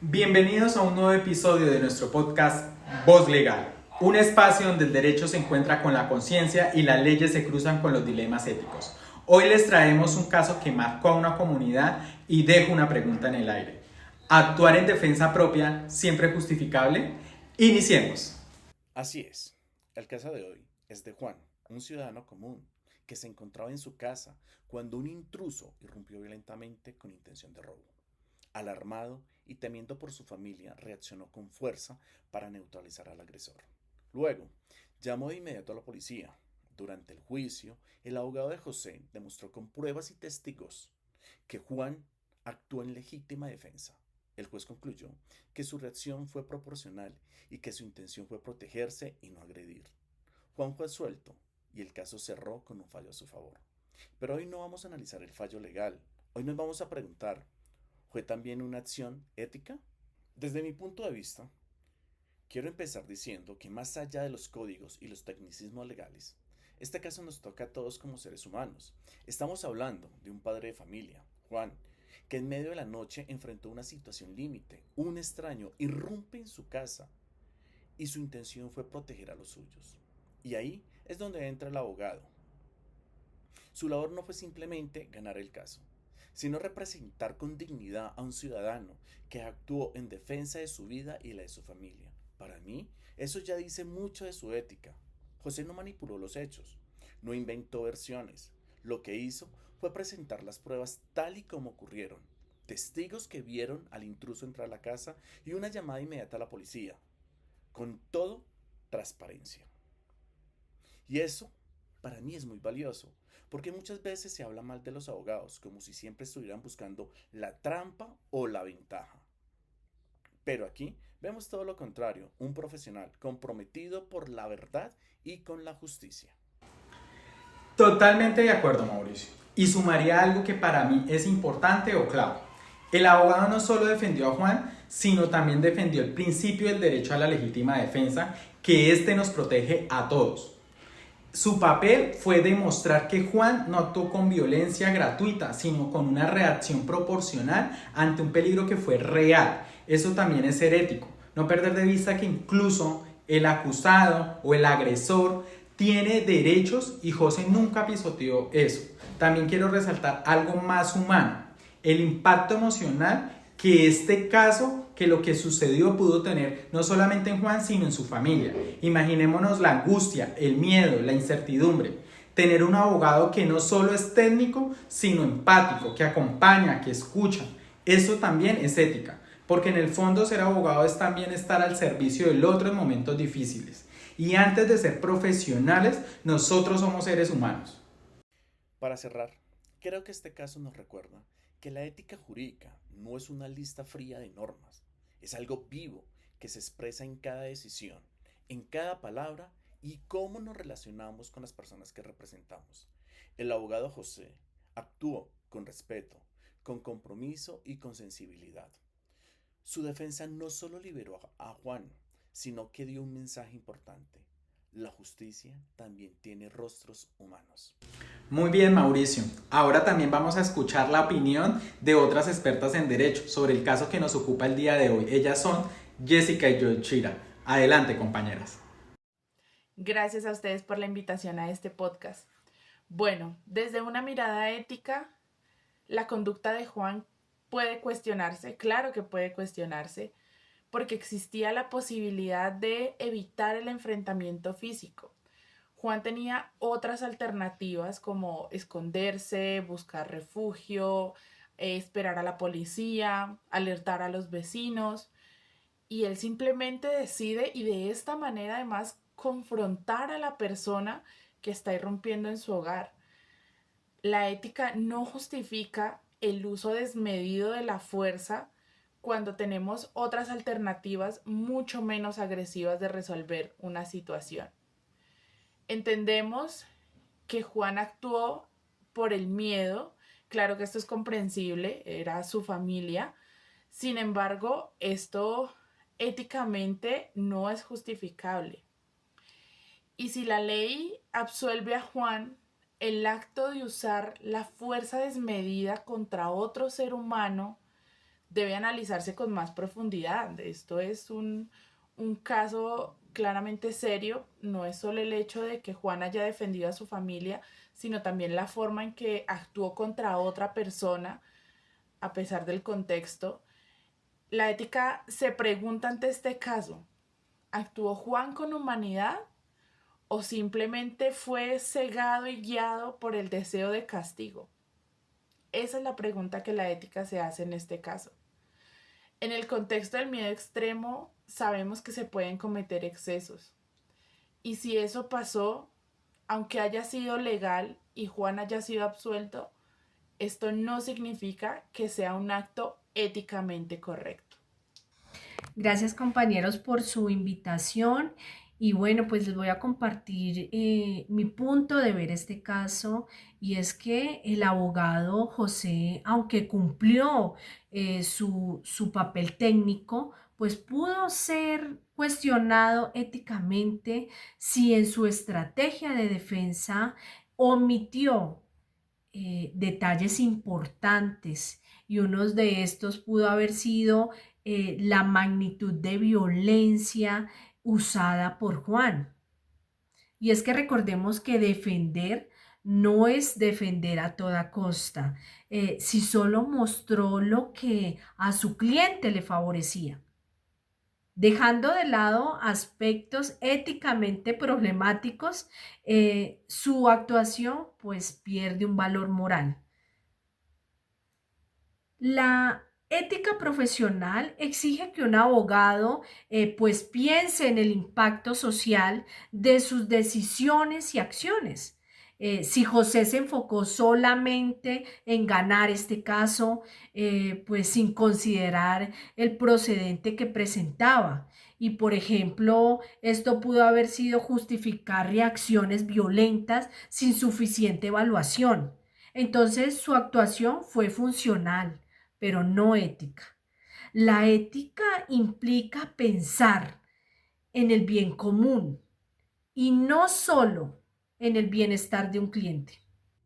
Bienvenidos a un nuevo episodio de nuestro podcast Voz Legal, un espacio donde el derecho se encuentra con la conciencia y las leyes se cruzan con los dilemas éticos. Hoy les traemos un caso que marcó a una comunidad y deja una pregunta en el aire. ¿Actuar en defensa propia siempre justificable? Iniciemos. Así es. El caso de hoy es de Juan, un ciudadano común que se encontraba en su casa cuando un intruso irrumpió violentamente con intención de robo. Alarmado y temiendo por su familia, reaccionó con fuerza para neutralizar al agresor. Luego, llamó de inmediato a la policía. Durante el juicio, el abogado de José demostró con pruebas y testigos que Juan actuó en legítima defensa. El juez concluyó que su reacción fue proporcional y que su intención fue protegerse y no agredir. Juan fue suelto y el caso cerró con un fallo a su favor. Pero hoy no vamos a analizar el fallo legal. Hoy nos vamos a preguntar, ¿fue también una acción ética? Desde mi punto de vista, quiero empezar diciendo que más allá de los códigos y los tecnicismos legales, este caso nos toca a todos como seres humanos. Estamos hablando de un padre de familia, Juan, que en medio de la noche enfrentó una situación límite. Un extraño irrumpe en su casa y su intención fue proteger a los suyos. Y ahí es donde entra el abogado. Su labor no fue simplemente ganar el caso, sino representar con dignidad a un ciudadano que actuó en defensa de su vida y la de su familia. Para mí, eso ya dice mucho de su ética. José no manipuló los hechos, no inventó versiones. Lo que hizo fue presentar las pruebas tal y como ocurrieron. Testigos que vieron al intruso entrar a la casa y una llamada inmediata a la policía. Con todo, transparencia. Y eso, para mí, es muy valioso, porque muchas veces se habla mal de los abogados, como si siempre estuvieran buscando la trampa o la ventaja. Pero aquí vemos todo lo contrario, un profesional comprometido por la verdad y con la justicia. Totalmente de acuerdo, Mauricio. Y sumaría algo que para mí es importante o clave. El abogado no solo defendió a Juan, sino también defendió el principio del derecho a la legítima defensa, que éste nos protege a todos. Su papel fue demostrar que Juan no actuó con violencia gratuita, sino con una reacción proporcional ante un peligro que fue real. Eso también es ser ético. No perder de vista que incluso el acusado o el agresor tiene derechos y José nunca pisoteó eso. También quiero resaltar algo más humano, el impacto emocional que este caso, que lo que sucedió pudo tener no solamente en Juan, sino en su familia. Imaginémonos la angustia, el miedo, la incertidumbre. Tener un abogado que no solo es técnico, sino empático, que acompaña, que escucha. Eso también es ética, porque en el fondo ser abogado es también estar al servicio del otro en momentos difíciles. Y antes de ser profesionales, nosotros somos seres humanos. Para cerrar, creo que este caso nos recuerda que la ética jurídica no es una lista fría de normas, es algo vivo que se expresa en cada decisión, en cada palabra y cómo nos relacionamos con las personas que representamos. El abogado José actuó con respeto, con compromiso y con sensibilidad. Su defensa no solo liberó a Juan, sino que dio un mensaje importante. La justicia también tiene rostros humanos. Muy bien, Mauricio. Ahora también vamos a escuchar la opinión de otras expertas en derecho sobre el caso que nos ocupa el día de hoy. Ellas son Jessica y Yoshira. Adelante, compañeras. Gracias a ustedes por la invitación a este podcast. Bueno, desde una mirada ética, la conducta de Juan puede cuestionarse, claro que puede cuestionarse, porque existía la posibilidad de evitar el enfrentamiento físico. Juan tenía otras alternativas como esconderse, buscar refugio, esperar a la policía, alertar a los vecinos, y él simplemente decide y de esta manera además confrontar a la persona que está irrumpiendo en su hogar. La ética no justifica el uso desmedido de la fuerza cuando tenemos otras alternativas mucho menos agresivas de resolver una situación. Entendemos que Juan actuó por el miedo, claro que esto es comprensible, era su familia, sin embargo, esto éticamente no es justificable. Y si la ley absuelve a Juan, el acto de usar la fuerza desmedida contra otro ser humano debe analizarse con más profundidad. Esto es un caso claramente serio. No es solo el hecho de que Juan haya defendido a su familia, sino también la forma en que actuó contra otra persona, a pesar del contexto. La ética se pregunta ante este caso: ¿actuó Juan con humanidad o simplemente fue cegado y guiado por el deseo de castigo? Esa es la pregunta que la ética se hace en este caso. En el contexto del miedo extremo, sabemos que se pueden cometer excesos. Y si eso pasó, aunque haya sido legal y Juan haya sido absuelto, esto no significa que sea un acto éticamente correcto. Gracias compañeros por su invitación y bueno, pues les voy a compartir mi punto de ver este caso y es que el abogado José, aunque cumplió su papel técnico, pues pudo ser cuestionado éticamente si en su estrategia de defensa omitió detalles importantes y uno de estos pudo haber sido la magnitud de violencia usada por Juan. Y es que recordemos que defender no es defender a toda costa, si solo mostró lo que a su cliente le favorecía, dejando de lado aspectos éticamente problemáticos, su actuación pues pierde un valor moral. La ética profesional exige que un abogado pues piense en el impacto social de sus decisiones y acciones. Si José se enfocó solamente en ganar este caso, pues sin considerar el procedente que presentaba. Y por ejemplo, esto pudo haber sido justificar reacciones violentas sin suficiente evaluación. Entonces, su actuación fue funcional, pero no ética. La ética implica pensar en el bien común y no solo en el bienestar de un cliente.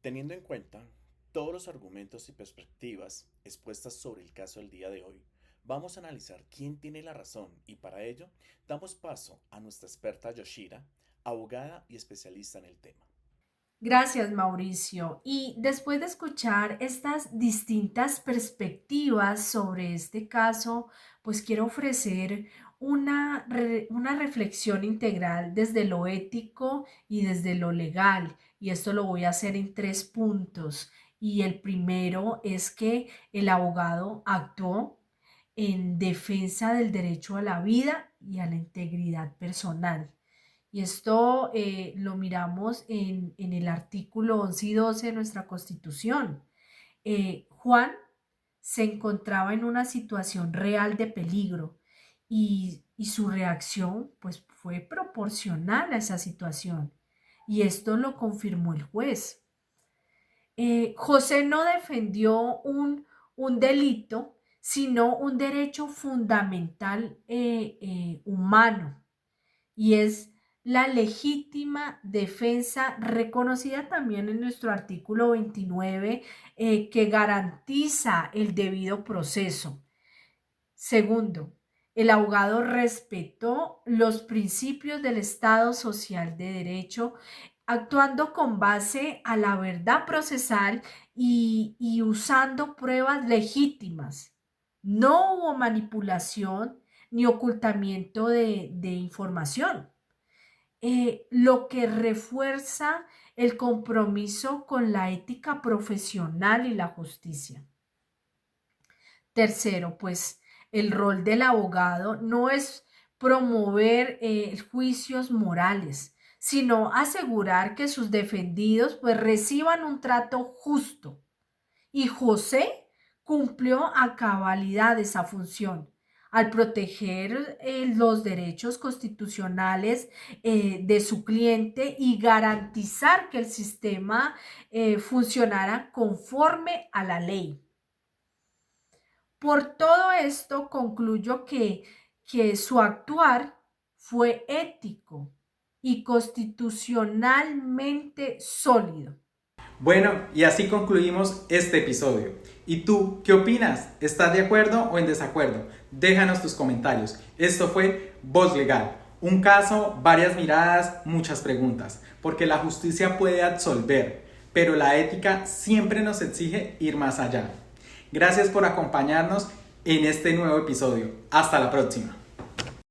Teniendo en cuenta todos los argumentos y perspectivas expuestas sobre el caso del día de hoy, vamos a analizar quién tiene la razón y para ello damos paso a nuestra experta Yoshira, abogada y especialista en el tema. Gracias, Mauricio. Y después de escuchar estas distintas perspectivas sobre este caso, pues quiero ofrecer una reflexión integral desde lo ético y desde lo legal. Y esto lo voy a hacer en 3 puntos. Y el primero es que el abogado actuó en defensa del derecho a la vida y a la integridad personal. Y esto lo miramos en el artículo 11 y 12 de nuestra Constitución. Juan se encontraba en una situación real de peligro y su reacción pues fue proporcional a esa situación. Y esto lo confirmó el juez. José no defendió un delito, sino un derecho fundamental humano y es la legítima defensa reconocida también en nuestro artículo 29 que garantiza el debido proceso. Segundo, el abogado respetó los principios del Estado social de derecho, actuando con base a la verdad procesal y usando pruebas legítimas. No hubo manipulación ni ocultamiento de información, lo que refuerza el compromiso con la ética profesional y la justicia. Tercero, pues el rol del abogado no es promover juicios morales, sino asegurar que sus defendidos pues reciban un trato justo. Y José cumplió a cabalidad esa función al proteger los derechos constitucionales de su cliente y garantizar que el sistema funcionara conforme a la ley. Por todo esto concluyo que su actuar fue ético y constitucionalmente sólido. Bueno, y así concluimos este episodio. ¿Y tú qué opinas? ¿Estás de acuerdo o en desacuerdo? Déjanos tus comentarios. Esto fue Voz Legal. Un caso, varias miradas, muchas preguntas. Porque la justicia puede absolver, pero la ética siempre nos exige ir más allá. Gracias por acompañarnos en este nuevo episodio. Hasta la próxima.